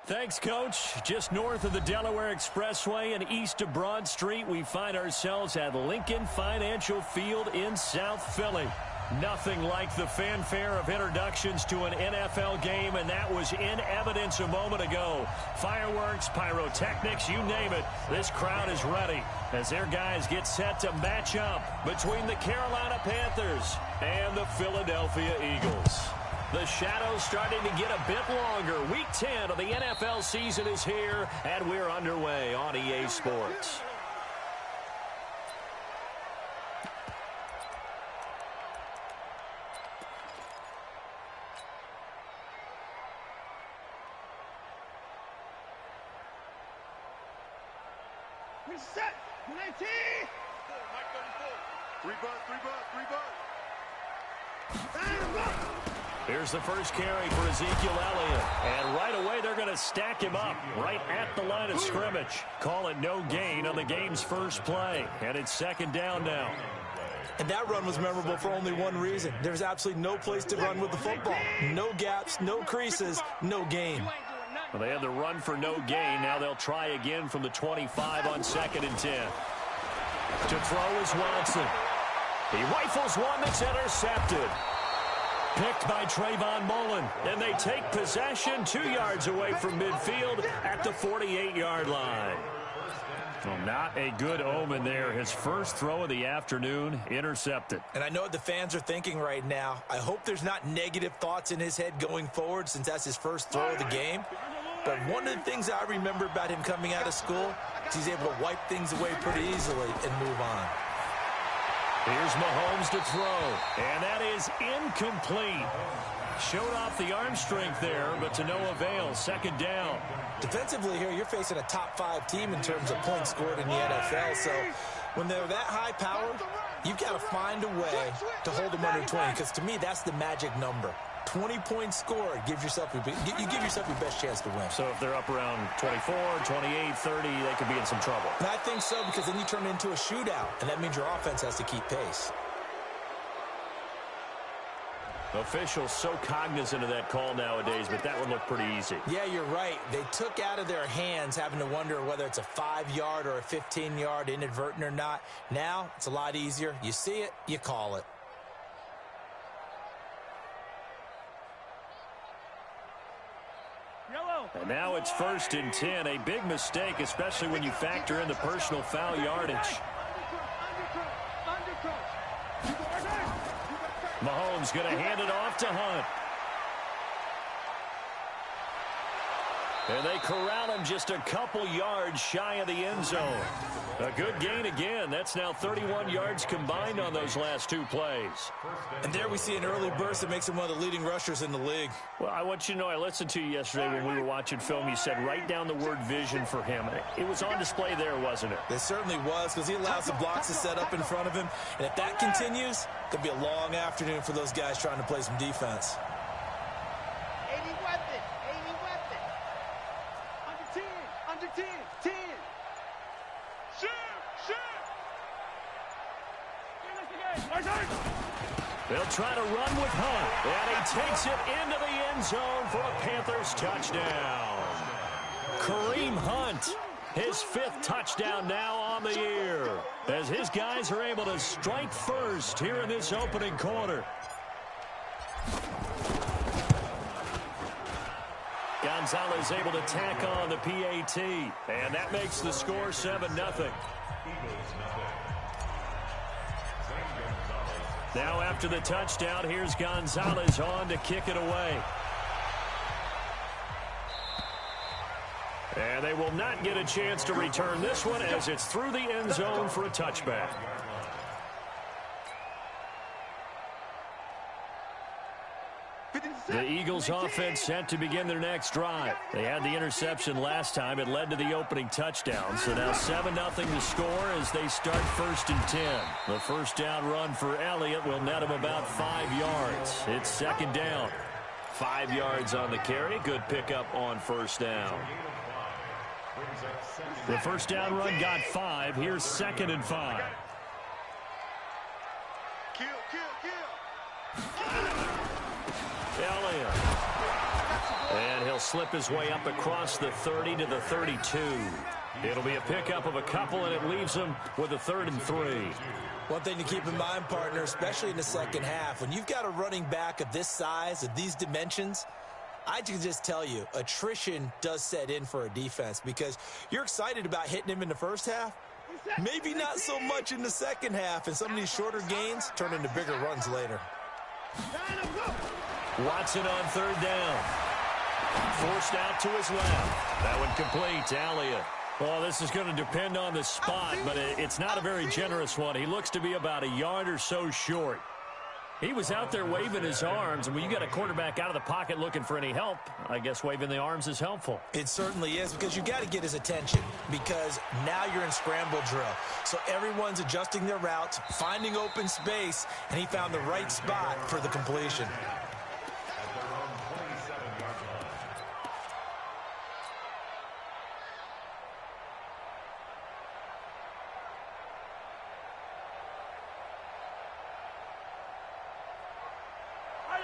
Thanks, Coach. Just north of the Delaware Expressway and east of Broad Street, we find ourselves at Lincoln Financial Field in South Philly. Nothing like the fanfare of introductions to an NFL game, and that was in evidence a moment ago. Fireworks, pyrotechnics, you name it. This crowd is ready as their guys get set to match up between the Carolina Panthers and the Philadelphia Eagles. The shadow's starting to get a bit longer. Week 10 of the NFL season is here, and we're underway on EA Sports. Reset! 19! Mike 34. 3 bucks. Here's the first carry for Ezekiel Elliott. And right away, they're going to stack him up right at the line of scrimmage. Call it no gain on the game's first play. And it's second down now. And that run was memorable for only one reason. There's absolutely no place to run with the football. No gaps, no creases, no gain. Well, they had the run for no gain. Now they'll try again from the 25 on 2nd and 10. To throw is Watson. He rifles one that's intercepted. Picked by Trayvon Mullen. And they take possession 2 yards away from midfield at the 48-yard line. Well, not a good omen there. His first throw of the afternoon intercepted. And I know what the fans are thinking right now. I hope there's not negative thoughts in his head going forward since that's his first throw of the game. But one of the things I remember about him coming out of school is he's able to wipe things away pretty easily and move on. Here's Mahomes to throw, and that is incomplete. Showed off the arm strength there, but to no avail. Second down. Defensively here, you're facing a top 5 team in terms of points scored in the NFL. So when they're that high powered, you've got to find a way to hold them under 20, because to me, that's the magic number. 20 points scored, you give yourself your best chance to win. So if they're up around 24, 28, 30, they could be in some trouble. And I think so, because then you turn it into a shootout, and that means your offense has to keep pace. Officials so cognizant of that call nowadays, but that one looked pretty easy. Yeah, you're right. They took out of their hands having to wonder whether it's a 5-yard or a 15-yard inadvertent or not. Now, it's a lot easier. You see it, you call it. And now it's 1st and 10. A big mistake, especially when you factor in the personal foul yardage. Mahomes going to hand it off to Hunt. And they corral him just a couple yards shy of the end zone. A good gain again. That's now 31 yards combined on those last 2 plays. And there we see an early burst that makes him one of the leading rushers in the league. Well, I want you to know, I listened to you yesterday when we were watching film. You said write down the word vision for him. It was on display there, wasn't it? It certainly was, because he allows the blocks to set up in front of him. And if that continues, there'll be a long afternoon for those guys trying to play some defense. 80 weapon. Under 10. Shoot. They'll try to run with Hunt, and he takes it into the end zone for a Panthers touchdown. Kareem Hunt, his 5th touchdown now on the year, as his guys are able to strike first here in this opening quarter. Gonzalez able to tack on the PAT, and that makes the score 7-0. Now after the touchdown, here's Gonzalez on to kick it away. And they will not get a chance to return this one as it's through the end zone for a touchback. The Eagles offense set to begin their next drive. They had the interception last time. It led to the opening touchdown. So now 7-0 to score as they start 1st and 10. The first down run for Elliott will net him about 5 yards. It's 2nd down. 5 yards on the carry. Good pickup on first down. The first down run got 5. Here's 2nd and 5. Kill. Elliott. And he'll he'll slip his way up across the 30 to the 32. It'll be a pickup of a couple, and it leaves him with a 3rd and 3. One thing to keep in mind, partner, especially in the second half, when you've got a running back of this size, of these dimensions, I can just tell you, attrition does set in for a defense because you're excited about hitting him in the first half. Maybe not so much in the second half, and some of these shorter gains turn into bigger runs later. Watson on 3rd down. Forced out to his left. That one complete to Elliott. Well, this is going to depend on the spot, but it's not a very generous one. He looks to be about a yard or so short. He was out there waving his arms, and when you got a quarterback out of the pocket looking for any help, I guess waving the arms is helpful. It certainly is, because you got to get his attention, because now you're in scramble drill. So everyone's adjusting their routes, finding open space, and he found the right spot for the completion.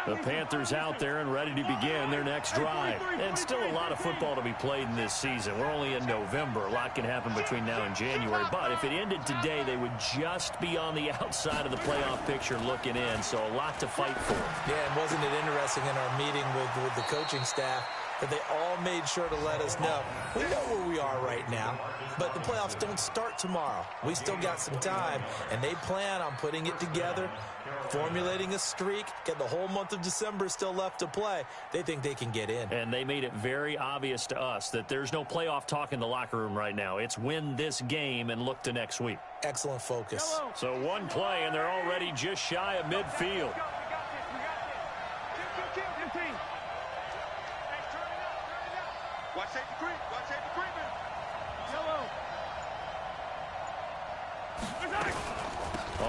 The Panthers out there and ready to begin their next drive. And still a lot of football to be played in this season. We're only in November. A lot can happen between now and January. But if it ended today, they would just be on the outside of the playoff picture looking in. So a lot to fight for. Yeah, and wasn't it interesting in our meeting with the coaching staff that they all made sure to let us know, we know where we are right now, but the playoffs don't start tomorrow. We still got some time, and they plan on putting it together, formulating a streak, get the whole month of December still left to play. They think they can get in. And they made it very obvious to us that there's no playoff talk in the locker room right now. It's win this game and look to next week. Excellent focus. So one play, and they're already just shy of midfield. Watch safety creep. Watch safety creeping. Yellow.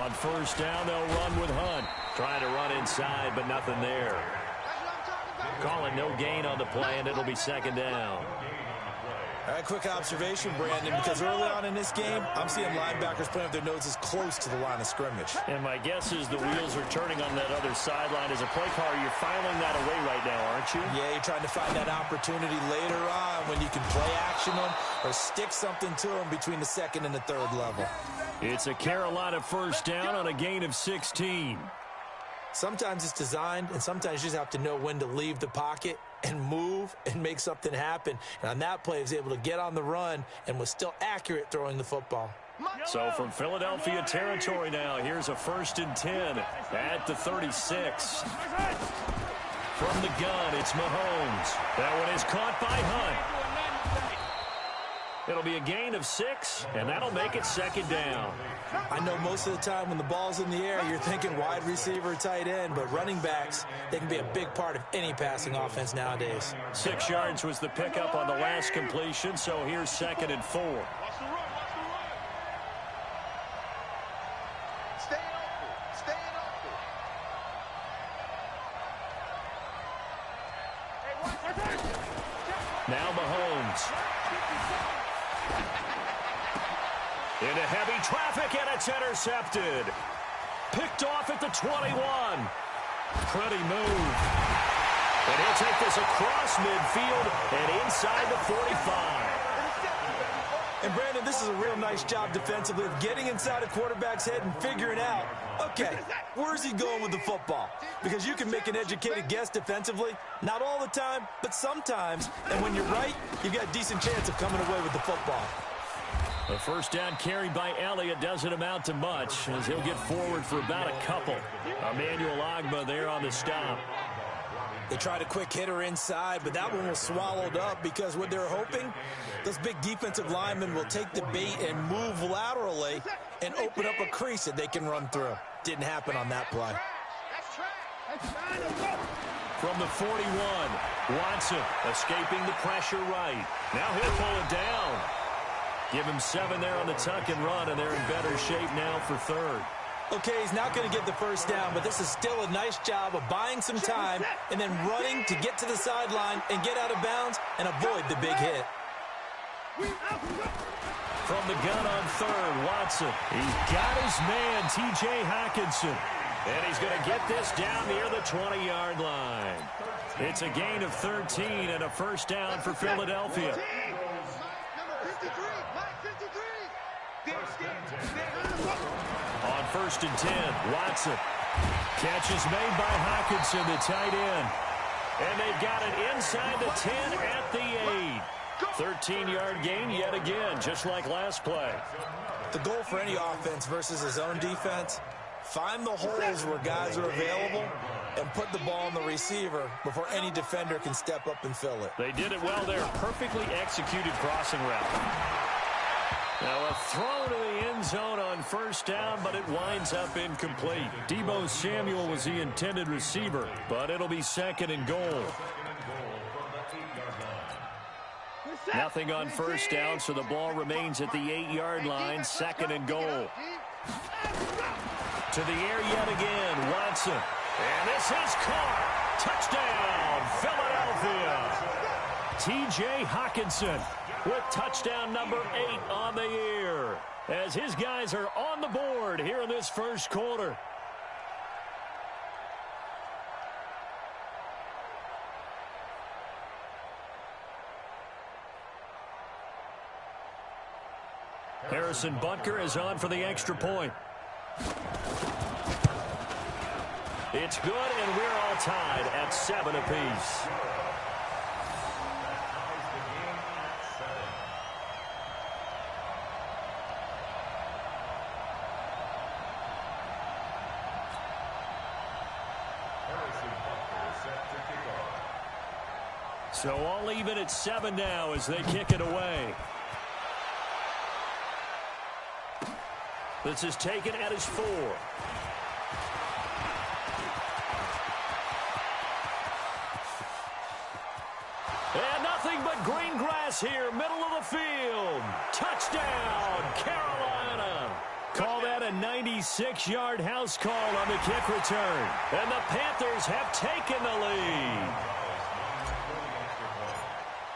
On 1st down, they'll run with Hunt. Trying to run inside, but nothing there. Calling no gain on the play, and it'll be 2nd down. All right, quick observation, Brandon, because early on in this game, I'm seeing linebackers playing with their noses close to the line of scrimmage. And my guess is the wheels are turning on that other sideline. As a play caller, you're filing that away right now, aren't you? Yeah, you're trying to find that opportunity later on when you can play action them or stick something to them between the 2nd and the 3rd level. It's a Carolina 1st down on a gain of 16. Sometimes it's designed, and sometimes you just have to know when to leave the pocket and move and make something happen. And on that play, he was able to get on the run and was still accurate throwing the football. So from Philadelphia territory now, here's a 1st and 10 at the 36. From the gun, it's Mahomes. That one is caught by Hunt. It'll be a gain of 6, and that'll make it 2nd down. I know most of the time when the ball's in the air, you're thinking wide receiver, tight end, but running backs, they can be a big part of any passing offense nowadays. 6 yards was the pickup on the last completion, so here's 2nd and 4. Watch the run. Watch the run. Stay open. Stay open. Now Mahomes. Into heavy traffic, and it's intercepted. Picked off at the 21. Pretty move. And he'll take this across midfield and inside the 45. And, Brandon, this is a real nice job defensively of getting inside a quarterback's head and figuring out, okay, where's he going with the football? Because you can make an educated guess defensively, not all the time, but sometimes. And when you're right, you've got a decent chance of coming away with the football. The 1st down carried by Elliott doesn't amount to much as he'll get forward for about a couple. Emmanuel Ogbah there on the stop. They tried a quick hitter inside, but that one was swallowed up because what they're hoping, those big defensive linemen will take the bait and move laterally and open up a crease that they can run through. Didn't happen on that play. From the 41, Watson escaping the pressure right. Now he'll pull it down. Give him 7 there on the tuck and run, and they're in better shape now for 3rd. Okay, he's not going to get the 1st down, but this is still a nice job of buying some time and then running to get to the sideline and get out of bounds and avoid the big hit. From the gun on 3rd, Watson. He's got his man, T.J. Hockenson. And he's going to get this down near the 20-yard line. It's a gain of 13 and a first down for Philadelphia. On 1st and 10, Watson. Catch is made by Hockenson, the tight end. And they've got it inside the 10 at the 8. 13-yard gain yet again, just like last play. The goal for any offense versus his own defense, find the holes where guys are available and put the ball on the receiver before any defender can step up and fill it. They did it well there. Perfectly executed crossing route. Now a throw to the end zone on first down, but it winds up incomplete. Deebo Samuel was the intended receiver, but it'll be 2nd and goal. Nothing on first down, so the ball remains at the 8-yard line, 2nd and goal. To the air yet again, Watson. And this is caught. Touchdown, Philadelphia. T.J. Hockenson with touchdown number 8 on the year, as his guys are on the board here in this first quarter. Harrison Butker is on for the extra point. It's good, and we're all tied at 7 apiece. So all even at 7 now as they kick it away. This is taken at his 4. And nothing but green grass here, middle of the field. Touchdown, Carolina. Call that a 96-yard house call on the kick return. And the Panthers have taken the lead.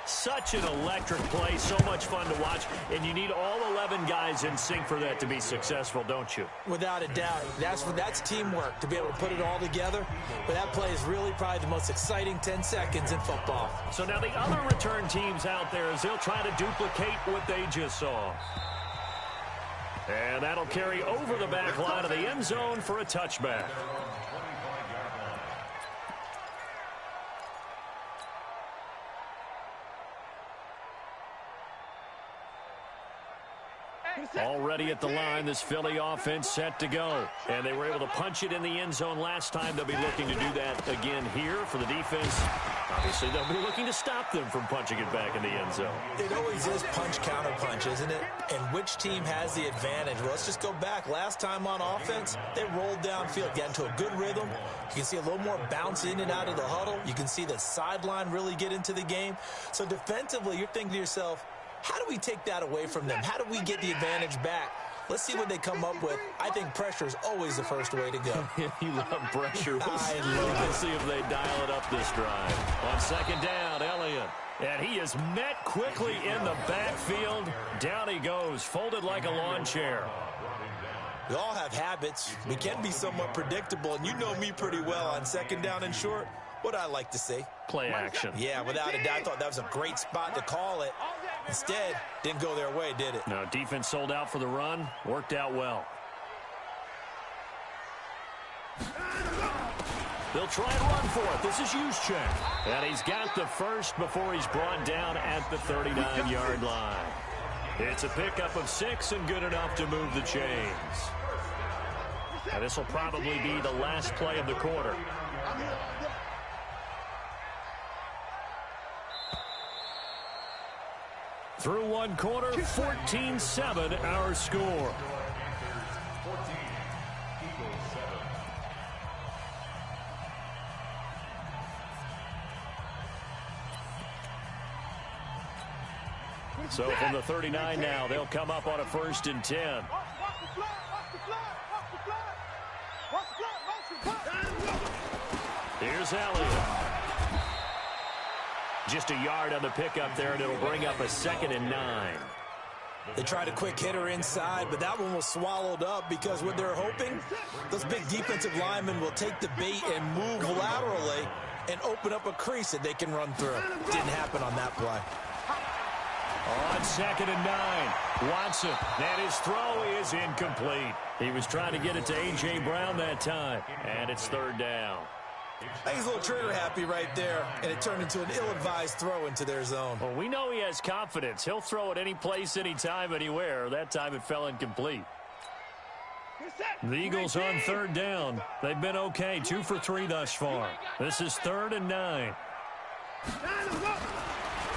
Such an electric play, so much fun to watch, and you need all 11 guys in sync for that to be successful, don't you? Without a doubt. That's teamwork, to be able to put it all together. But that play is really probably the most exciting 10 seconds in football. So now the other return teams out there, as they'll try to duplicate what they just saw. And that'll carry over the back line of the end zone for a touchback. Already at the line, this Philly offense set to go. And they were able to punch it in the end zone last time. They'll be looking to do that again here for the defense. Obviously, they'll be looking to stop them from punching it back in the end zone. It always is punch-counter-punch, isn't it? And which team has the advantage? Well, let's just go back. Last time on offense, they rolled downfield, got into a good rhythm. You can see a little more bounce in and out of the huddle. You can see the sideline really get into the game. So defensively, you're thinking to yourself, how do we take that away from them? How do we get the advantage back? Let's see what they come up with. I think pressure is always the first way to go. You love pressure. Let's see if they dial it up this drive. On 2nd down, Elliott. And he is met quickly in the backfield. Down he goes, folded like a lawn chair. We all have habits. We can be somewhat predictable, and you know me pretty well on 2nd down and short. What I like to say? Play action. Yeah, without a doubt, I thought that was a great spot to call it. Instead, didn't go their way, did it? No, defense sold out for the run. Worked out well. They'll try and run for it. This is Juszczyk. And he's got the first before he's brought down at the 39-yard line. It's a pickup of 6 and good enough to move the chains. And this will probably be the last play of the quarter. Through one quarter, 14-7 our score. So from the 39 now, they'll come up on a 1st and 10. Here's Elliott. Just a yard on the pickup there, and it'll bring up a 2nd and 9. They tried a quick hitter inside, but that one was swallowed up because what they're hoping, those big defensive linemen will take the bait and move laterally and open up a crease that they can run through. Didn't happen on that play. On 2nd and 9, Watson, and his throw is incomplete. He was trying to get it to A.J. Brown that time, and it's 3rd down. I think he's a little trigger happy right there, and it turned into an ill-advised throw into their zone. Well, we know he has confidence. He'll throw it any place, anytime, anywhere. That time it fell incomplete. The Eagles on 3rd down. They've been okay, 2 for 3 thus far. This is 3rd and 9.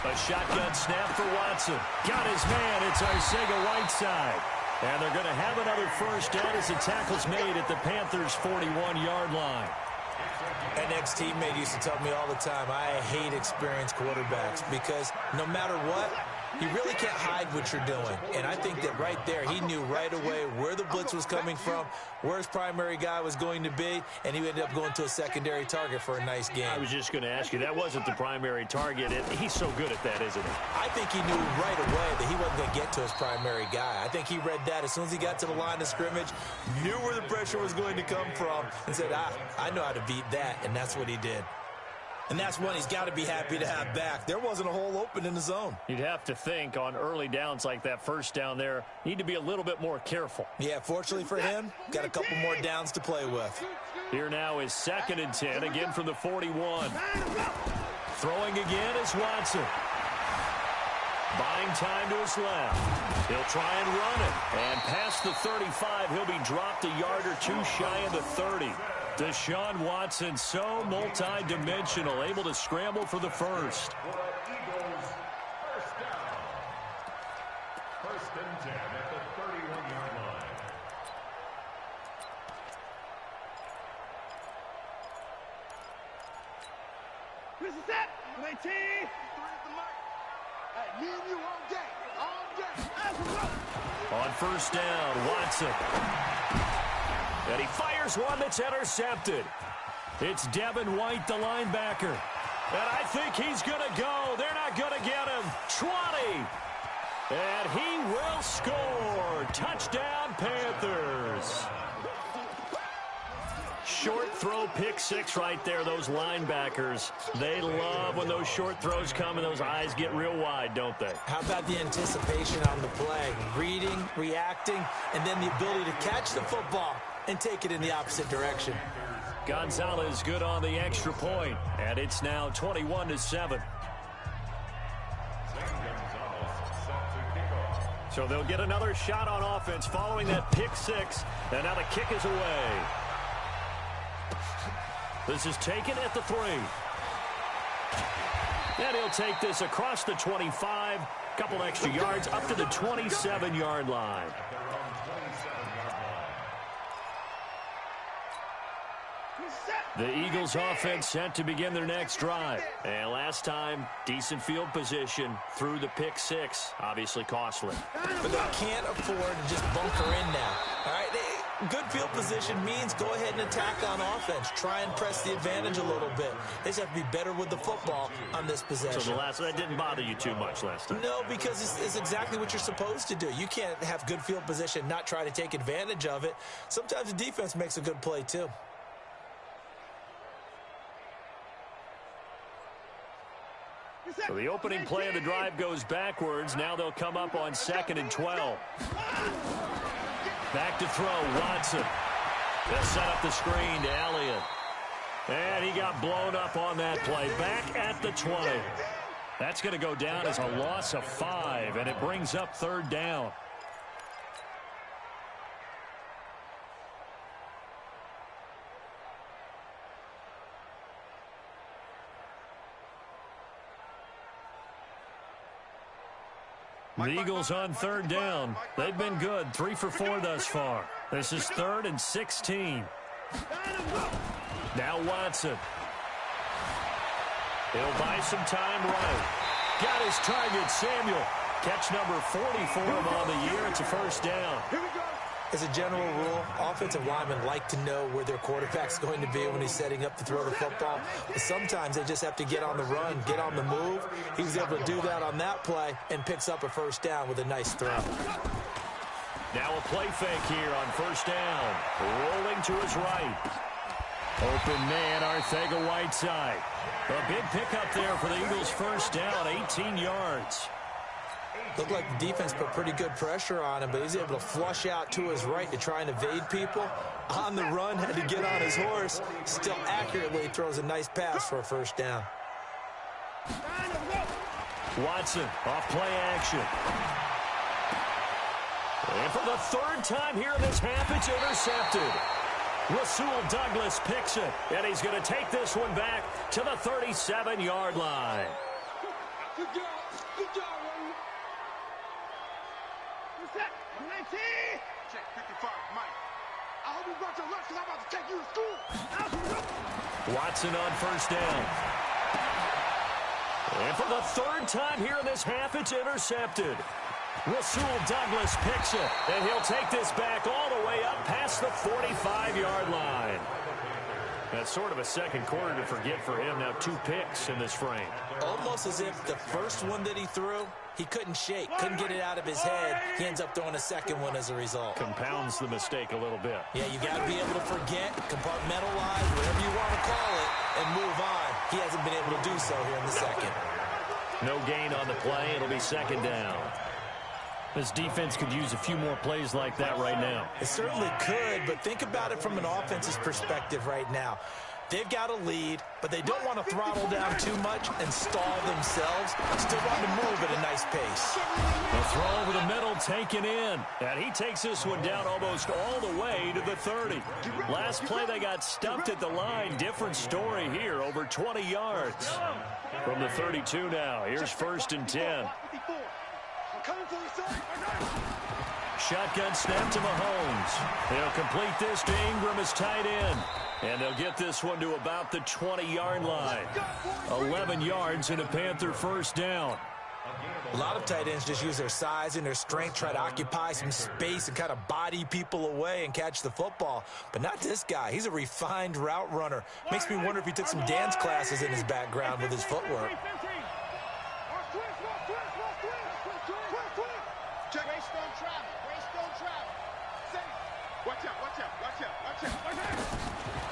A shotgun snap for Watson. Got his man. It's Arcega-Whiteside. And they're going to have another first down as the tackle's made at the Panthers' 41-yard line. An ex-teammate used to tell me all the time, I hate experienced quarterbacks because no matter what, you really can't hide what you're doing. And I think that right there, he knew right away where the blitz was coming from, where his primary guy was going to be, and he ended up going to a secondary target for a nice game. I was just going to ask you, that wasn't the primary target. He's so good at that, isn't he? I think he knew right away that he wasn't going to get to his primary guy. I think he read that as soon as he got to the line of scrimmage, knew where the pressure was going to come from, and said, I know how to beat that, and that's what he did. And that's one he's got to be happy to have back. There wasn't a hole open in the zone. You'd have to think on early downs like that first down there, need to be a little bit more careful. Yeah, fortunately for him, got a couple more downs to play with. Here now is 2nd and 10, again from the 41. Throwing again is Watson. Buying time to his left. He'll try and run it. And past the 35, he'll be dropped a yard or two shy of the 30. Deshaun Watson, so multi-dimensional, able to scramble for the first. First and 10 at the 31-yard line. This is that. 19. Hey, me and you all day. On first down, Watson. And he fires one that's intercepted. It's Devin White, the linebacker. And I think he's going to go. They're not going to get him. 20. And he will score. Touchdown, Panthers. Short throw, pick six right there. Those linebackers, they love when those short throws come and those eyes get real wide, don't they? How about the anticipation on the play? Reading, reacting, and then the ability to catch the football and take it in the opposite direction. Gonzalez good on the extra point, and it's now 21-7. So they'll get another shot on offense following that pick six, and now the kick is away. This is taken at the 3. And he'll take this across the 25, couple extra yards up to the 27-yard line. The Eagles offense set to begin their next drive. And last time, decent field position through the pick six. Obviously costly. But they can't afford to just bunker in now. All right, good field position means go ahead and attack on offense. Try and press the advantage a little bit. They just have to be better with the football on this possession. So that didn't bother you too much last time? No, because it's exactly what you're supposed to do. You can't have good field position, not try to take advantage of it. Sometimes the defense makes a good play too. So the opening play of the drive goes backwards. Now they'll come up on 2nd and 12. Back to throw, Watson. They'll set up the screen to Elliott. And he got blown up on that play. Back at the 20. That's going to go down as a loss of 5, and it brings up 3rd down. The Eagles on 3rd down. They've been good, 3 for 4 thus far. This is 3rd and 16. Now Watson. He'll buy some time right. Got his target, Samuel. Catch number 40 for him on the year. It's a first down. As a general rule, offensive linemen like to know where their quarterback's going to be when he's setting up to throw the football. But sometimes they just have to get on the run, get on the move. He was able to do that on that play and picks up a first down with a nice throw. Now a play fake here on first down. Rolling to his right. Open man, Arcega-Whiteside. A big pickup there for the Eagles' first down, 18 yards. Looked like the defense put pretty good pressure on him, but he's able to flush out to his right to try and evade people. On the run, had to get on his horse. Still accurately throws a nice pass for a first down. Watson off play action. And for the third time here in this half, it's intercepted. Rasul Douglas picks it, and he's going to take this one back to the 37-yard line. Good job. Good job, Ronnie. What's that? 19. Check 55, Mike. I hope you brought your lunch because I'm about to take you to school. Watson on first down. And for the third time here in this half, it's intercepted. Rasul Douglas picks it, and he'll take this back all the way up past the 45-yard line. That's sort of a second quarter to forget for him. Now 2 picks in this frame. Almost as if the first one that he threw, he couldn't shake, couldn't get it out of his head. He ends up throwing a second one as a result. Compounds the mistake a little bit. Yeah, you got to be able to forget, compartmentalize, whatever you want to call it, and move on. He hasn't been able to do so here in the second. No gain on the play. It'll be second down. This defense could use a few more plays like that right now. It certainly could, but think about it from an offense's perspective right now. They've got a lead, but they don't want to throttle down too much and stall themselves. Still want to move at a nice pace. The throw over the middle taken in. And he takes this one down almost all the way to the 30. Last play they got stuffed at the line. Different story here, over 20 yards. From the 32 now, here's first and 10. Shotgun snap to Mahomes. They'll complete this to Ingram as tight end. And they'll get this one to about the 20-yard line. 11 yards and a Panther first down. A lot of tight ends just use their size and their strength, try to occupy some space and kind of body people away and catch the football. But not this guy. He's a refined route runner. Makes me wonder if he took some dance classes in his background with his footwork.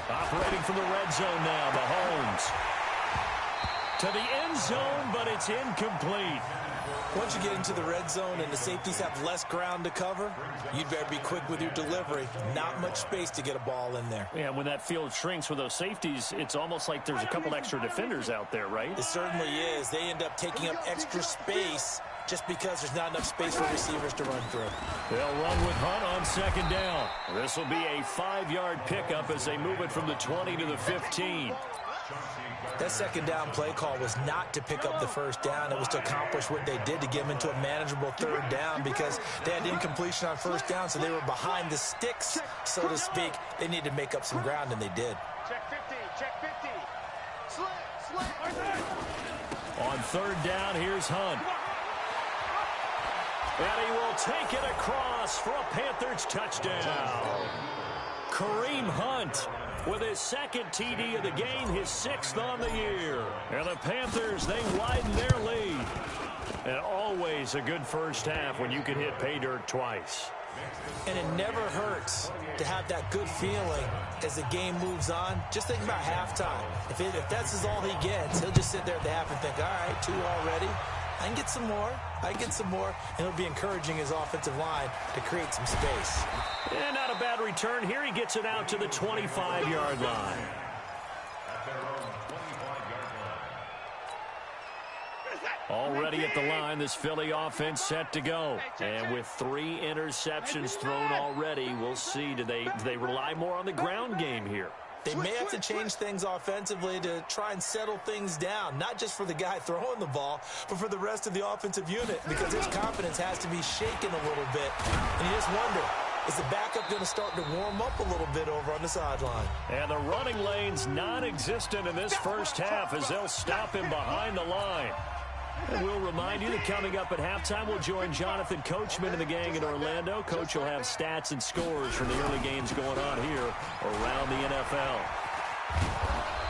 Operating from the red zone now, Mahomes. To the end zone, but it's incomplete. Once you get into the red zone and the safeties have less ground to cover, you'd better be quick with your delivery. Not much space to get a ball in there. Yeah, when that field shrinks with those safeties, it's almost like there's a couple extra defenders out there, right? It certainly is. They end up taking up extra space just because there's not enough space for receivers to run through. They'll run with Hunt on second down. This will be a 5-yard pickup as they move it from the 20 to the 15. That second down play call was not to pick up the first down. It was to accomplish what they did to get them into a manageable third down because they had incompletion on first down, so they were behind the sticks, so to speak. They needed to make up some ground, and they did. Check 50, check 50. Slit. On third down, here's Hunt. And he will take it across for a Panthers touchdown. Kareem Hunt with his second TD of the game, his 6th on the year. And the Panthers, they widen their lead. And always a good first half when you can hit pay dirt twice. And it never hurts to have that good feeling as the game moves on. Just think about halftime. If that's all he gets, he'll just sit there at the half and think, all right, 2 already. I can get some more. And it'll be encouraging his offensive line to create some space. And not a bad return here. He gets it out to the 25-yard line. Already at the line, this Philly offense set to go. And with 3 interceptions thrown already, we'll see. Do they rely more on the ground game here? They may have to change things offensively to try and settle things down, not just for the guy throwing the ball, but for the rest of the offensive unit, because his confidence has to be shaken a little bit. And you just wonder, is the backup going to start to warm up a little bit over on the sideline? And the running lane's non-existent in this first half as they'll stop him behind the line. And we'll remind you that coming up at halftime, we'll join Jonathan Coachman and the gang in Orlando. Coach will have stats and scores from the early games going on here around the NFL.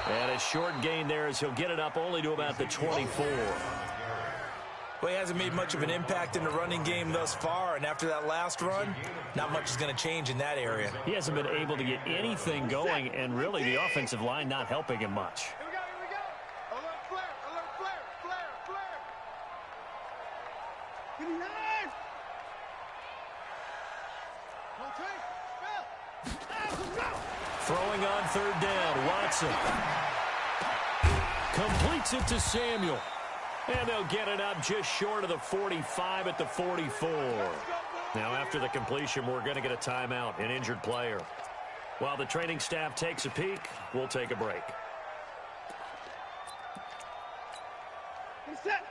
And a short gain there as he'll get it up only to about the 24. Well, he hasn't made much of an impact in the running game thus far, and after that last run, not much is going to change in that area. He hasn't been able to get anything going, and really the offensive line not helping him much. Here we go, here we go. Alert flare, flare, flare. Give me knife. Okay, Throwing on third down, Watson. Completes it to Samuel. And they'll get it up just short of the 45 at the 44. Now, after the completion, we're going to get a timeout, an injured player. While the training staff takes a peek, we'll take a break.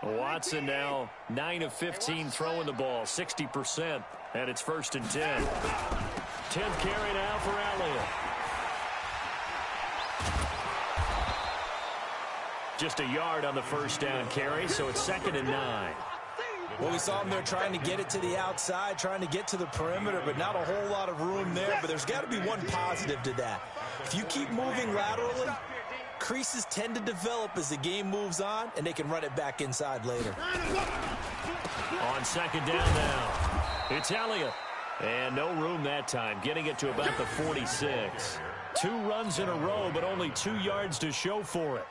Watson now 9 of 15 throwing the ball, 60%. And it's 1st and 10. 10th carry now for Elliott. Just a yard on the first down carry, so it's 2nd and 9. Well, we saw him there trying to get it to the outside, trying to get to the perimeter, but not a whole lot of room there. But there's got to be one positive to that. If you keep moving laterally, creases tend to develop as the game moves on, and they can run it back inside later. On 2nd down now, it's Elliott. And no room that time, getting it to about the 46. 2 runs in a row, but only 2 yards to show for it.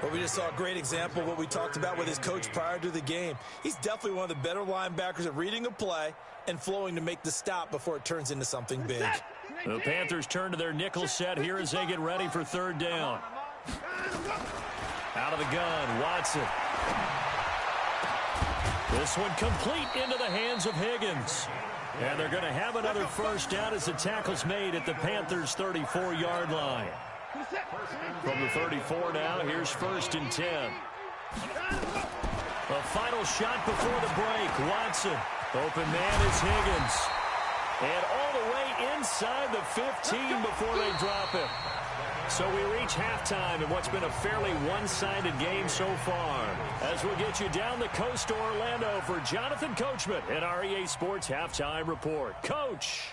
Well, we just saw a great example of what we talked about with his coach prior to the game. He's definitely one of the better linebackers at reading a play and flowing to make the stop before it turns into something big. The Panthers turn to their nickel set here as they get ready for 3rd down. Out of the gun, Watson. This one complete into the hands of Higgins. And they're going to have another first down as the tackle's made at the Panthers' 34-yard line. From the 34 now, here's 1st and 10. A final shot before the break. Watson. Open man is Higgins. And all the way inside the 15 before they drop him. So we reach halftime in what's been a fairly one-sided game so far. As we'll get you down the coast to Orlando for Jonathan Coachman and our EA Sports Halftime Report. Coach.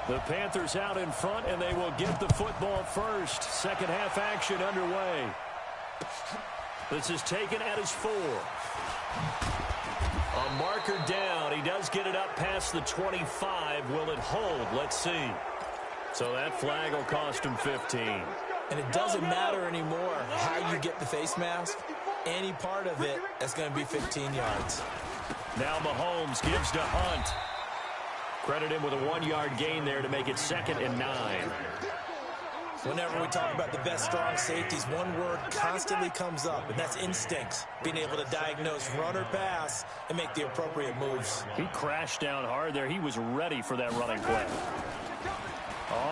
The Panthers out in front, and they will get the football first. Second half action underway. This is taken at his 4. A marker down. He does get it up past the 25. Will it hold? Let's see. So that flag will cost him 15. And it doesn't matter anymore how you get the face mask. Any part of it is going to be 15 yards. Now Mahomes gives to Hunt. Credit him with a 1-yard gain there to make it 2nd and 9. Whenever we talk about the best strong safeties, one word constantly comes up, and that's instincts. Being able to diagnose run or pass and make the appropriate moves. He crashed down hard there. He was ready for that running play.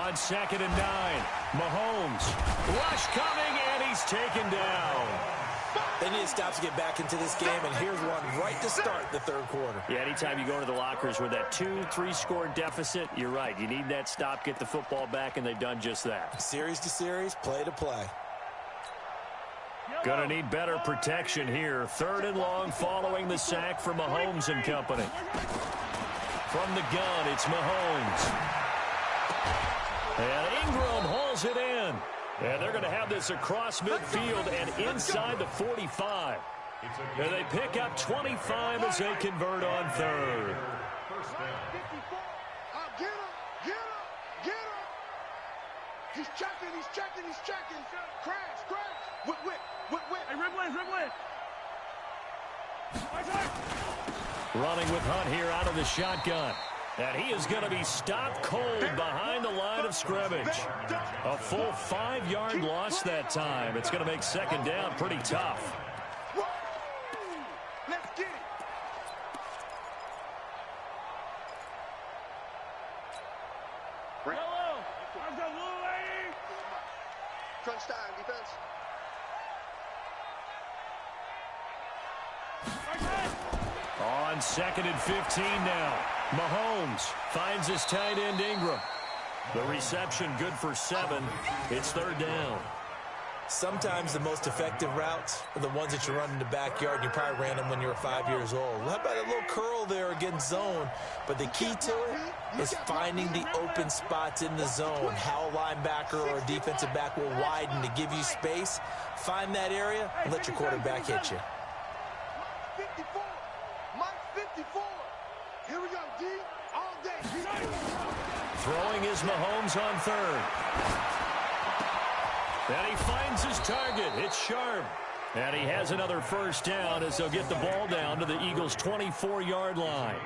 On 2nd and 9, Mahomes. Rush coming, and he's taken down. They need to stop to get back into this game, and here's one right to start the 3rd quarter. Yeah, anytime you go into the lockers with that 2-3 score deficit, you're right. You need that stop, get the football back, and they've done just that. Series to series, play to play. Gonna need better protection here. 3rd and long following the sack from Mahomes and company. From the gun, it's Mahomes. And Ingram hauls it in. And they're going to have this across midfield and inside the 45. And they pick up 25 as they convert on 3rd. Get him. He's checking. Crash. Whip. Hey, Ridley. Running with Hunt here out of the shotgun. And he is going to be stopped cold behind the line of scrimmage. A full 5-yard loss that time. It's going to make 2nd down pretty tough. Let's get it. Hello. Let's go, little lady. Crunch time, defense. On 2nd and 15 now. Mahomes finds his tight end Ingram. The reception good for 7. It's 3rd down. Sometimes the most effective routes are the ones that you run in the backyard, and you probably ran them when you were 5 years old. How about a little curl there against zone? But the key to it is finding the open spots in the zone. How a linebacker or a defensive back will widen to give you space. Find that area and let your quarterback hit you. 54. Mike 54. Here we go, D. All day. Throwing is Mahomes on 3rd. And he finds his target. It's Sharp. And he has another first down as they'll get the ball down to the Eagles' 24-yard line.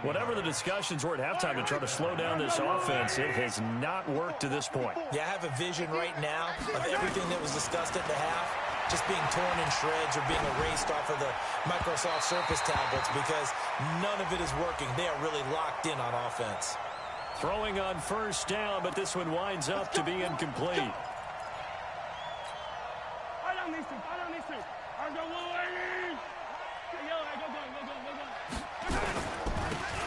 Whatever the discussions were at halftime to try to slow down this offense, it has not worked to this point. Yeah, I have a vision right now of everything that was discussed at the half just being torn in shreds or being erased off of the Microsoft Surface tablets because none of it is working. They are really locked in on offense. Throwing on first down, but this one winds up to be incomplete.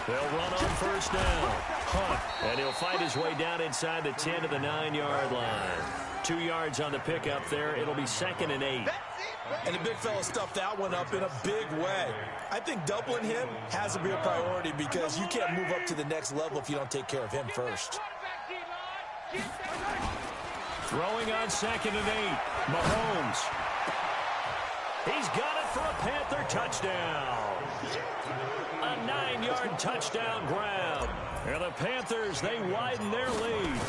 They'll run on first down. Hunt, and he'll fight his way down inside the 10 to the 9-yard line. 2 yards on the pickup there. It'll be 2nd and 8. And the big fella stuffed that one up in a big way. I think doubling him has to be a priority because you can't move up to the next level if you don't take care of him first. Throwing on 2nd and 8. Mahomes. He's got it for a Panther touchdown. A 9-yard touchdown grab. And the Panthers, they widen their lead.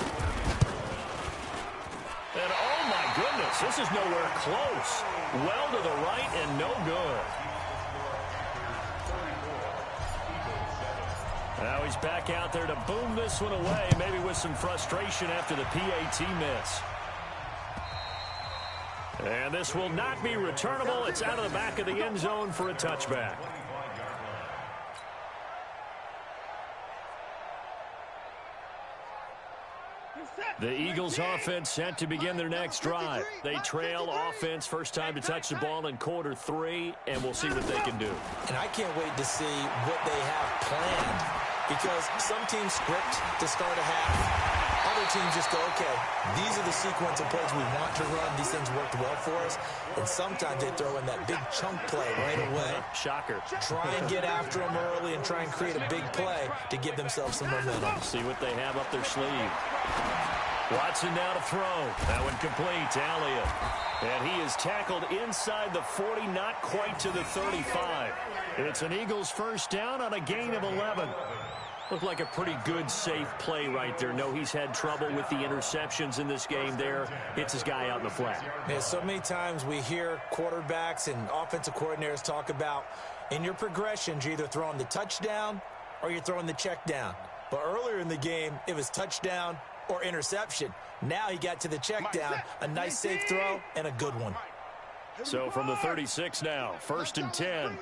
And oh my goodness, this is nowhere close. Well to the right and no good. Now he's back out there to boom this one away, maybe with some frustration after the PAT miss. And this will not be returnable. It's out of the back of the end zone for a touchback. The Eagles offense set to begin their next drive. They trail offense, first time to touch the ball in quarter 3, and we'll see what they can do. And I can't wait to see what they have planned because some teams script to start a half. Other teams just go, okay, these are the sequence of plays we want to run. These things worked well for us. And sometimes they throw in that big chunk play right away. Shocker. Try and get after them early and try and create a big play to give themselves some momentum. See what they have up their sleeve. Watson now to throw. That one complete to Elliott. And he is tackled inside the 40, not quite to the 35. It's an Eagles first down on a gain of 11. Looked like a pretty good, safe play right there. No, he's had trouble with the interceptions in this game there. Hits his guy out in the flat. Yeah, so many times we hear quarterbacks and offensive coordinators talk about in your progressions, you're either throwing the touchdown or you're throwing the check down. But earlier in the game, it was touchdown or interception. Now he got to the check down, a nice safe throw, and a good one. So from the 36 now, 1st and 10.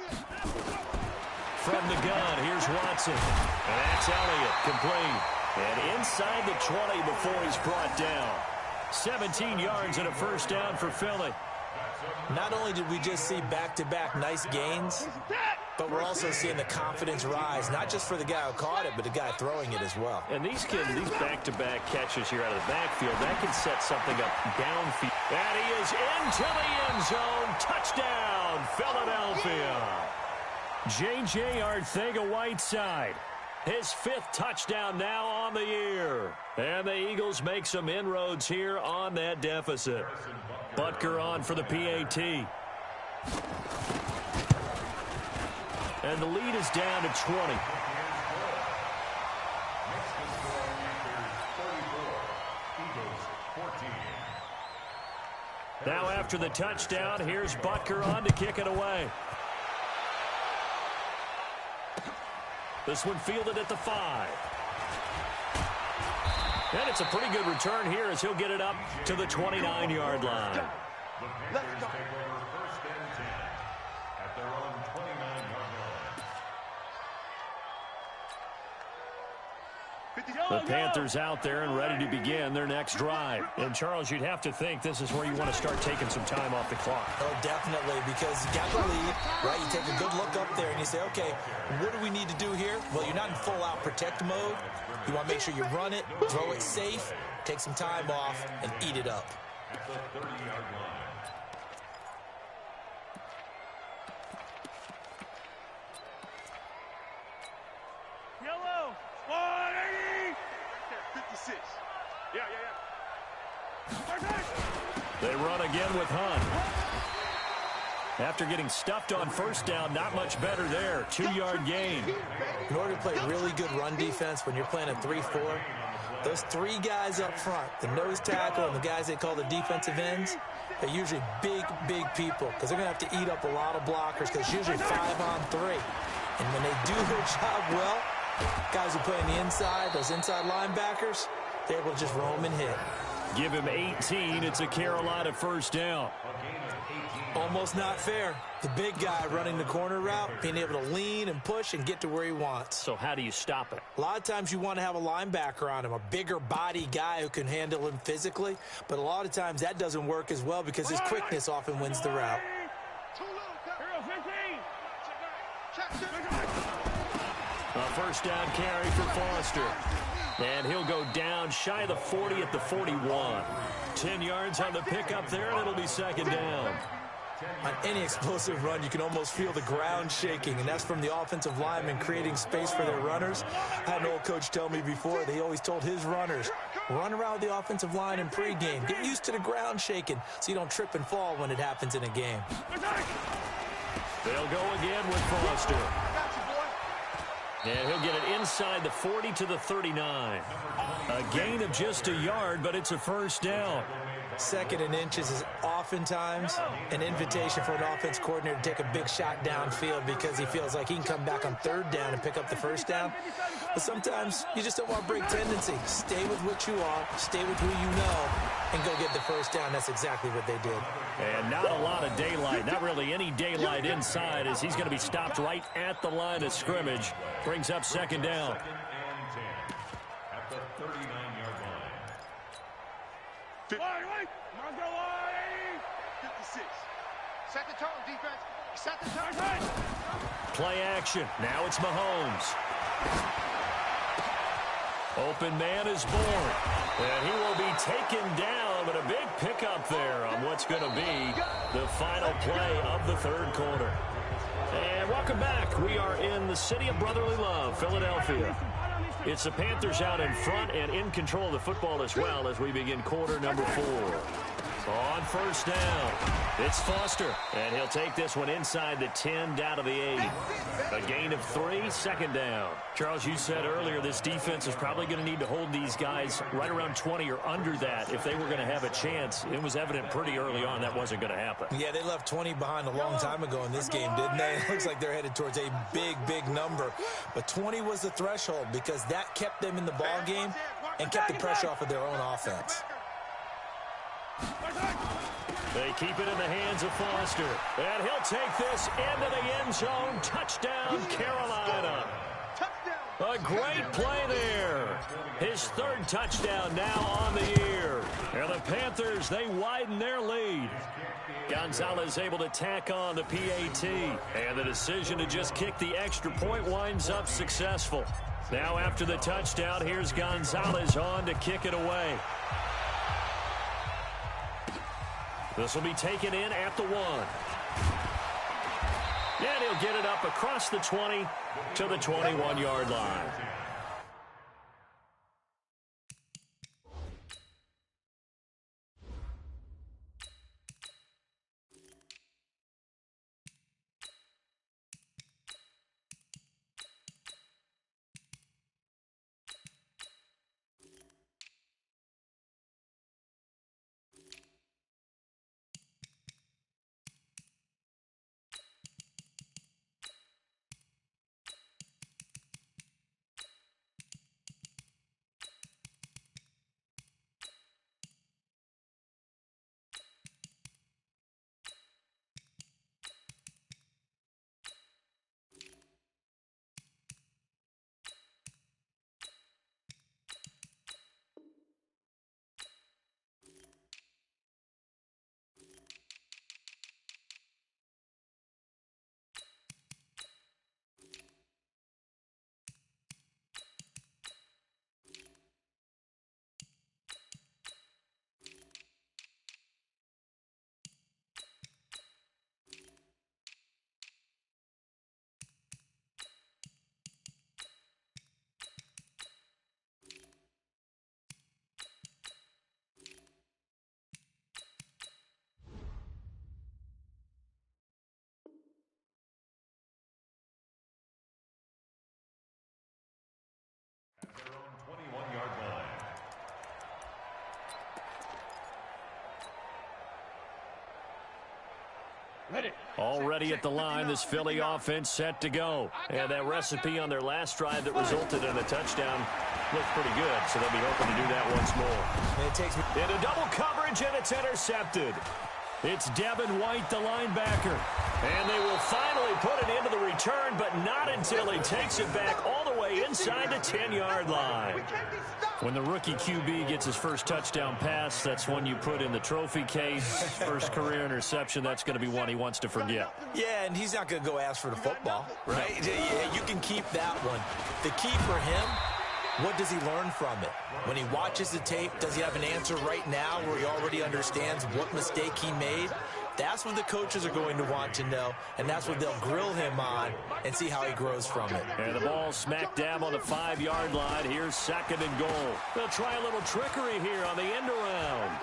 From the gun, here's Watson. And that's Elliott, complete. And inside the 20 before he's brought down. 17 yards and a first down for Philly. Not only did we just see back-to-back nice gains, but we're also seeing the confidence rise, not just for the guy who caught it, but the guy throwing it as well. And these back-to-back catches here out of the backfield, that can set something up downfield. And he is into the end zone. Touchdown, Philadelphia. J.J. Arcega-Whiteside. His 5th touchdown now on the year. And the Eagles make some inroads here on that deficit. Butker on for the PAT. And the lead is down to 20. Now after the touchdown, here's Butker on to kick it away. This one fielded at the 5. And it's a pretty good return here as he'll get it up to the 29-yard line. The Panthers take over 1st and 10 at their own 29-yard line. The Panthers out there and ready to begin their next drive. And, Charles, you'd have to think this is where you want to start taking some time off the clock. Oh, definitely, because you got the lead, right? You take a good look up there and you say, okay, what do we need to do here? Well, you're not in full-out protect mode. You want to make sure you run it, throw it safe, take some time off, and eat it up. At the 30-yard line. Yellow, 180. 56. Yeah. They run again with Hunt. After getting stuffed on first down, not much better there. 2-yard gain. In order to play really good run defense when you're playing a 3-4, those three guys up front, the nose tackle and the guys they call the defensive ends, they're usually big people because they're going to have to eat up a lot of blockers because it's usually 5-on-3. And when they do their job well, guys who play on the inside, those inside linebackers, they're able to just roam and hit. Give him 18. It's a Carolina first down. Almost not fair. The big guy running the corner route, being able to lean and push and get to where he wants. So how do you stop it? A lot of times you want to have a linebacker on him, a bigger body guy who can handle him physically, but a lot of times that doesn't work as well because his quickness often wins the route. A first down carry for Foster. And he'll go down shy of the 40 at the 41. 10 yards on the pickup there, and it'll be second down. On any explosive run, you can almost feel the ground shaking, and that's from the offensive linemen creating space for their runners. I had an old coach tell me before, they always told his runners, run around the offensive line in pregame. Get used to the ground shaking so you don't trip and fall when it happens in a game. They'll go again with Foster. And he'll get it inside the 40 to the 39. A gain of just a yard, but it's a first down. Second and inches is oftentimes an invitation for an offense coordinator to take a big shot downfield because he feels like he can come back on third down and pick up the first down. But sometimes you just don't want to break tendency. Stay with what you are, stay with who you know, and go get the first down. That's exactly what they did. And not a lot of daylight, not really any daylight inside as he's going to be stopped right at the line of scrimmage. Brings up second down. Second and 10 at the 39-yard line. 56. Second turn, defense. Second turn. Play action. Now it's Mahomes. Open man is born. And he will be taken down, but a big pickup there on what's going to be the final play of the third quarter. And welcome back. We are in the city of brotherly love, Philadelphia. It's the Panthers out in front and in control of the football as well as we begin quarter number 4. On first down, it's Foster, and he'll take this one inside the 10 down to the 8. A gain of 3, second down. Charles, you said earlier this defense is probably going to need to hold these guys right around 20 or under that if they were going to have a chance. It was evident pretty early on that wasn't going to happen. Yeah, they left 20 behind a long time ago in this game, didn't they? It looks like they're headed towards a big number. But 20 was the threshold because that kept them in the ball game and kept the pressure off of their own offense. They keep it in the hands of Foster. And he'll take this into the end zone. Touchdown, Carolina. A great play there. His third touchdown now on the year. And the Panthers, they widen their lead. Gonzalez able to tack on the PAT. And the decision to just kick the extra point winds up successful. Now after the touchdown, here's Gonzalez on to kick it away. This will be taken in at the 1. And he'll get it up across the 20 to the 21-yard line. Already at the line, this Philly offense set to go. And that recipe on their last drive that resulted in a touchdown looked pretty good, so they'll be hoping to do that once more. And it takes me into double coverage, and it's intercepted. It's Devin White, the linebacker. And they will finally put it into the return, but not until he takes it back all the way inside the 10-yard line. When the rookie QB gets his first touchdown pass, that's one you put in the trophy case. First career interception, that's going to be one he wants to forget. Yeah, and he's not going to go ask for the football, right? Yeah, you can keep that one. The key for him, what does he learn from it? When he watches the tape, does he have an answer right now where he already understands what mistake he made? That's what the coaches are going to want to know, and that's what they'll grill him on and see how he grows from it. And the ball smack dab on the 5-yard line. Here's 2nd and goal. They'll try a little trickery here on the end around.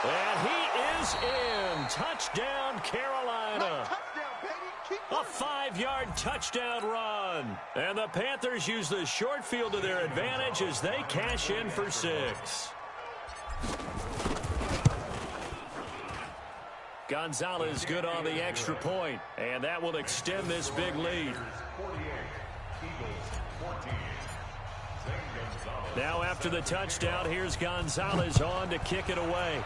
And he is in. Touchdown, Carolina. A 5-yard touchdown run. And the Panthers use the short field to their advantage as they cash in for 6. Gonzalez good on the extra point, and that will extend this big lead. Now after the touchdown, here's Gonzalez on to kick it away.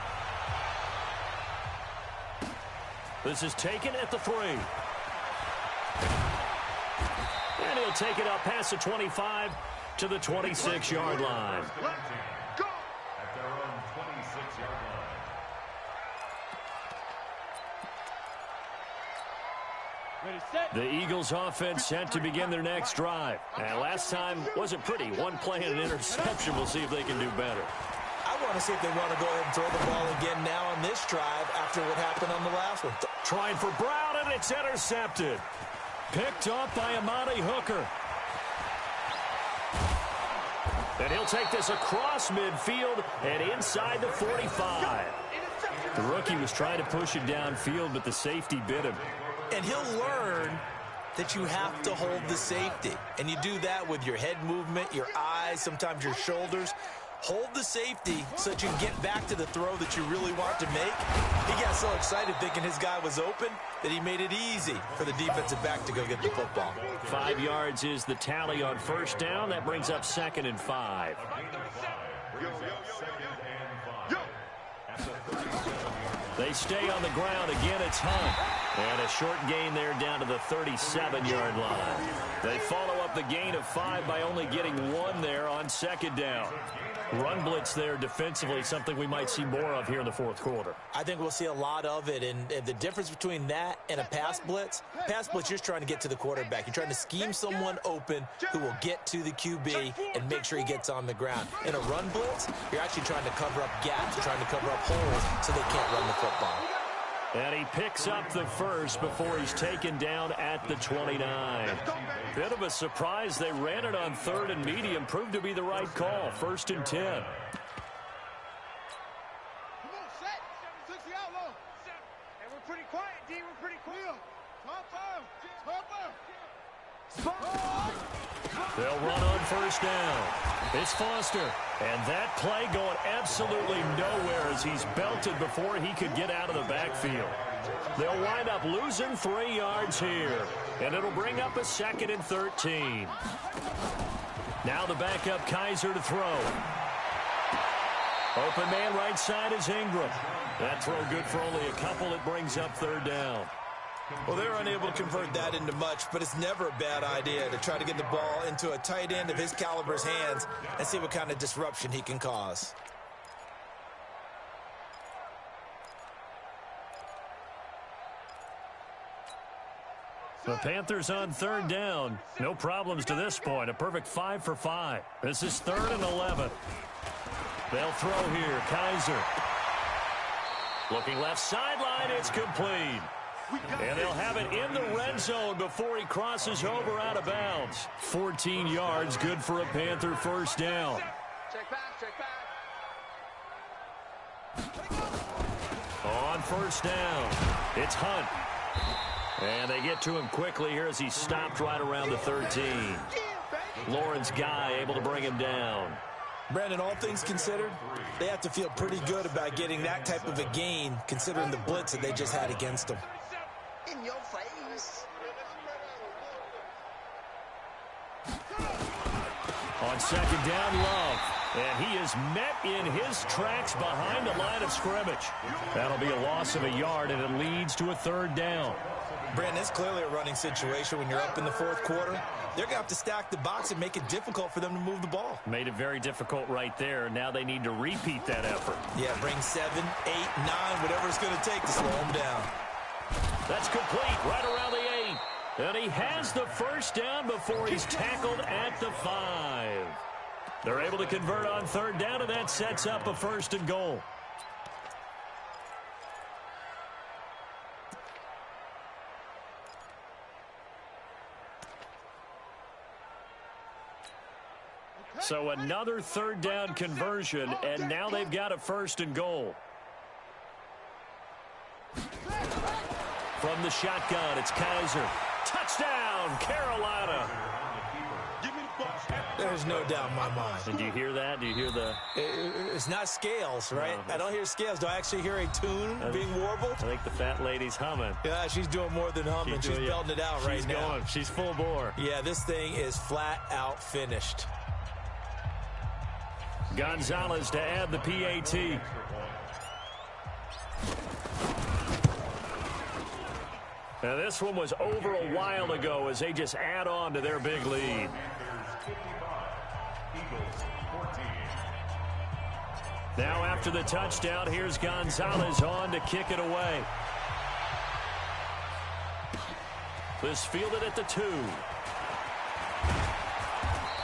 This is taken at the 3. And he'll take it up past the 25 to the 26-yard line. At their own 26-yard line. The Eagles offense set to begin their next drive. And last time wasn't pretty. One play and an interception. We'll see if they can do better. I want to see if they want to go ahead and throw the ball again now on this drive after what happened on the last one. Trying for Brown, and it's intercepted. Picked off by Amani Hooker. And he'll take this across midfield and inside the 45. The rookie was trying to push it downfield, but the safety bit him. And he'll learn that you have to hold the safety. And you do that with your head movement, your eyes, sometimes your shoulders. Hold the safety so that you can get back to the throw that you really want to make. He got so excited thinking his guy was open that he made it easy for the defensive back to go get the football. 5 yards is the tally on first down. That brings up 2nd and 5. They stay on the ground. Again, it's Hunt. And a short gain there down to the 37-yard line. They follow up the gain of 5 by only getting 1 there on 2nd down. Run blitz there defensively, something we might see more of here in the 4th quarter. I think we'll see a lot of it, and the difference between that and a pass blitz, you're just trying to get to the quarterback. You're trying to scheme someone open who will get to the QB and make sure he gets on the ground. In a run blitz, you're actually trying to cover up gaps, you're trying to cover up holes so they can't run the football. And he picks up the first before he's taken down at the 29. Bit of a surprise. They ran it on 3rd and medium. Proved to be the right call. 1st and 10. Come on, set. 60 out low. And we're pretty quiet, D. We're pretty quiet. They'll run on 1st down. It's Foster. And that play going absolutely nowhere as he's belted before he could get out of the backfield. They'll wind up losing 3 yards here. And it'll bring up a 2nd and 13. Now the backup Kaiser to throw. Open man right side is Ingram. That throw good for only a couple. It brings up 3rd down. Well, they're unable to convert that into much, but it's never a bad idea to try to get the ball into a tight end of his caliber's hands and see what kind of disruption he can cause. The Panthers on 3rd down. No problems to this point. A perfect 5 for 5. This is 3rd and 11. They'll throw here. Kaiser. Looking left sideline. It's complete. And they'll have it in the red zone before he crosses over out of bounds. 14 yards, good for a Panther 1st down. Check back, check back. On 1st down, it's Hunt. And they get to him quickly here as he stopped right around the 13. Lawrence Guy able to bring him down. Brandon, all things considered, they have to feel pretty good about getting that type of a gain considering the blitz that they just had against them. In your face. On second down, Love. And he is met in his tracks behind the line of scrimmage. That'll be a loss of a yard, and it leads to a third down. Brandon, it's clearly a running situation when you're up in the fourth quarter. They're going to have to stack the box and make it difficult for them to move the ball. Made it very difficult right there. Now they need to repeat that effort. Yeah, bring 7, 8, 9, whatever it's going to take to slow them down. That's complete right around the 8. And he has the first down before he's tackled at the 5. They're able to convert on third down, and that sets up a first and goal. So another third down conversion, and now they've got a first and goal. From the shotgun, it's Kaiser. Touchdown, Carolina. There's no doubt in my mind. And do you hear that? Do you hear the... It's not scales, right? No. I don't hear scales. Do I actually hear a tune being warbled? I think the fat lady's humming. Yeah, she's doing more than humming. She's belting it out right now. Going. She's full bore. Yeah, this thing is flat out finished. Gonzalez to add the PAT. Now this one was over a while ago as they just add on to their big lead. Now after the touchdown, here's Gonzalez on to kick it away. This fielded at the 2.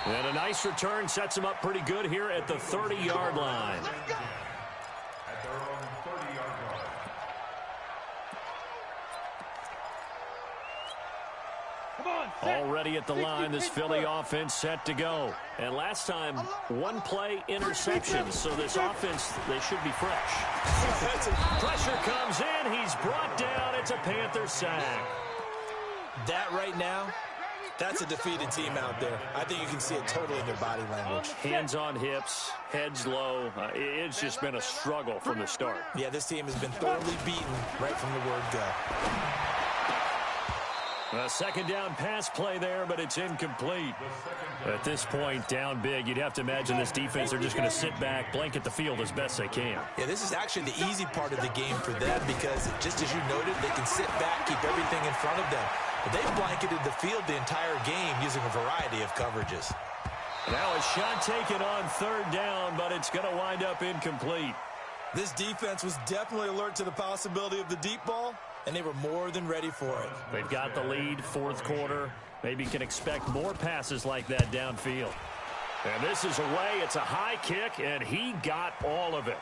And a nice return sets him up pretty good here at the 30-yard line. At their own 30-yard line. Already at the line, this Philly offense set to go. And last time, one play interception. So this offense, they should be fresh. Pressure comes in. He's brought down. It's a Panther sack. That right now, that's a defeated team out there. I think you can see it totally in their body language. Hands on hips, heads low. It's just been a struggle from the start. Yeah, this team has been thoroughly beaten right from the word go. A second down pass play there, but it's incomplete. At this point, down big, you'd have to imagine this defense, they're just going to sit back, blanket the field as best they can. Yeah, this is actually the easy part of the game for them because, just as you noted, they can sit back, keep everything in front of them. But they've blanketed the field the entire game using a variety of coverages. Now a shot taken on third down, but it's going to wind up incomplete. This defense was definitely alert to the possibility of the deep ball, and they were more than ready for it. They've got the lead, fourth quarter. Maybe can expect more passes like that downfield. And this is away. It's a high kick, and he got all of it.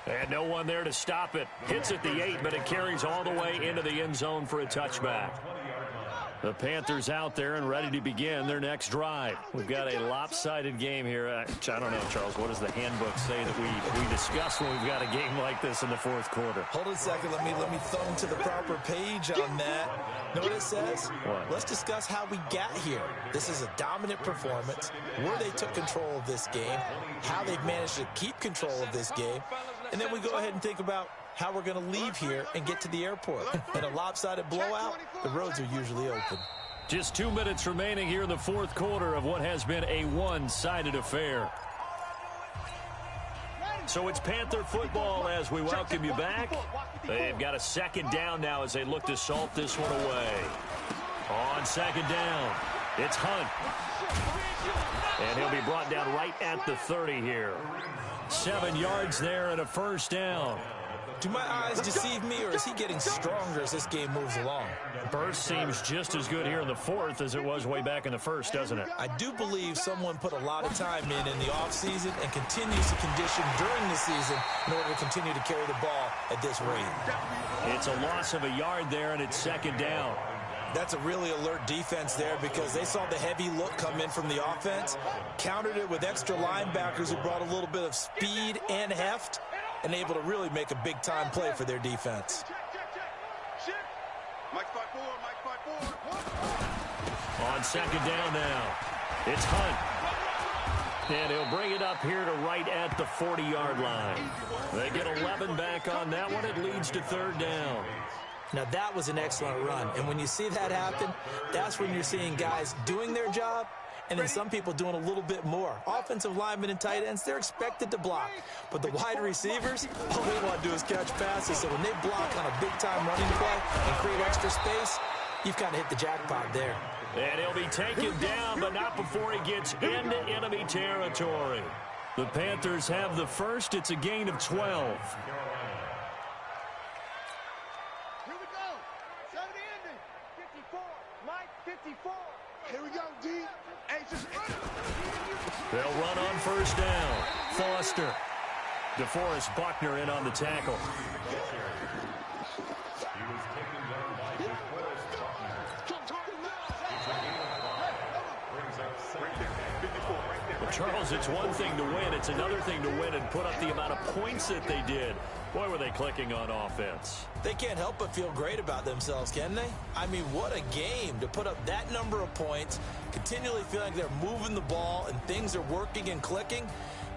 And no one there to stop it. Hits at the 8, but it carries all the way into the end zone for a touchback. The Panthers out there and ready to begin their next drive. We've got a lopsided game here. I don't know, Charles, what does the handbook say that we discuss when we've got a game like this in the fourth quarter? Hold on a second. Let me thumb to the proper page on that. Know what it says? What? Let's discuss how we got here. This is a dominant performance, where they took control of this game, how they've managed to keep control of this game, and then we go ahead and think about how we're going to leave here and get to the airport. In a lopsided blowout, the roads are usually open. Just 2 minutes remaining here in the fourth quarter of what has been a one-sided affair. So it's Panther football as we welcome you back. They've got a second down now as they look to salt this one away. On second down, it's Hunt. And he'll be brought down right at the 30 here. 7 yards there and a first down. Do my eyes deceive me, or is he getting stronger as this game moves along? Burst seems just as good here in the fourth as it was way back in the first, doesn't it? I do believe someone put a lot of time in the offseason and continues to condition during the season in order to continue to carry the ball at this rate. It's a loss of a yard there, and it's second down. That's a really alert defense there because they saw the heavy look come in from the offense, countered it with extra linebackers who brought a little bit of speed and heft, and able to really make a big-time play for their defense. On second down now, it's Hunt. And he'll bring it up here to right at the 40-yard line. They get 11 back on that one. It leads to third down. Now, that was an excellent run. And when you see that happen, that's when you're seeing guys doing their job and then some people doing a little bit more. Offensive linemen and tight ends, they're expected to block. But the wide receivers, all they want to do is catch passes. So when they block on a big-time running play and create extra space, you've kind of hit the jackpot there. And he'll be taken down, but not before he gets into enemy territory. The Panthers have the first. It's a gain of 12. Here we go. 70 ending. 54. Mike, 54. Here we go, D. Hey, just run. They'll run on first down. Foster. DeForest Buckner in on the tackle. Well, Charles, it's one thing to win. It's another thing to win and put up the amount of points that they did. Boy, were they clicking on offense. They can't help but feel great about themselves, can they? I mean, what a game to put up that number of points, continually feel like they're moving the ball and things are working and clicking.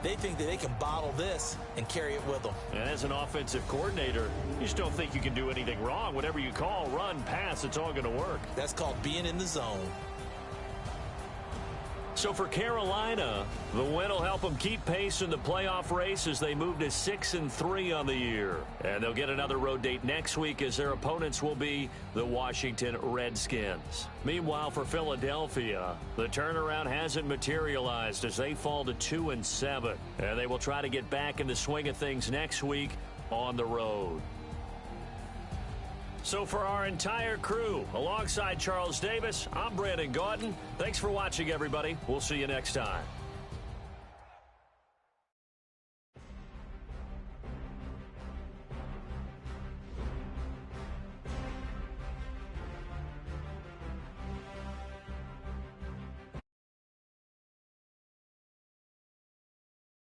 They think that they can bottle this and carry it with them. And as an offensive coordinator, you just don't think you can do anything wrong. Whatever you call, run, pass, it's all going to work. That's called being in the zone. So for Carolina, the win will help them keep pace in the playoff race as they move to 6-3 on the year. And they'll get another road date next week as their opponents will be the Washington Redskins. Meanwhile, for Philadelphia, the turnaround hasn't materialized as they fall to 2-7. And they will try to get back in the swing of things next week on the road. So for our entire crew, alongside Charles Davis, I'm Brandon Gaudin. Thanks for watching, everybody. We'll see you next time.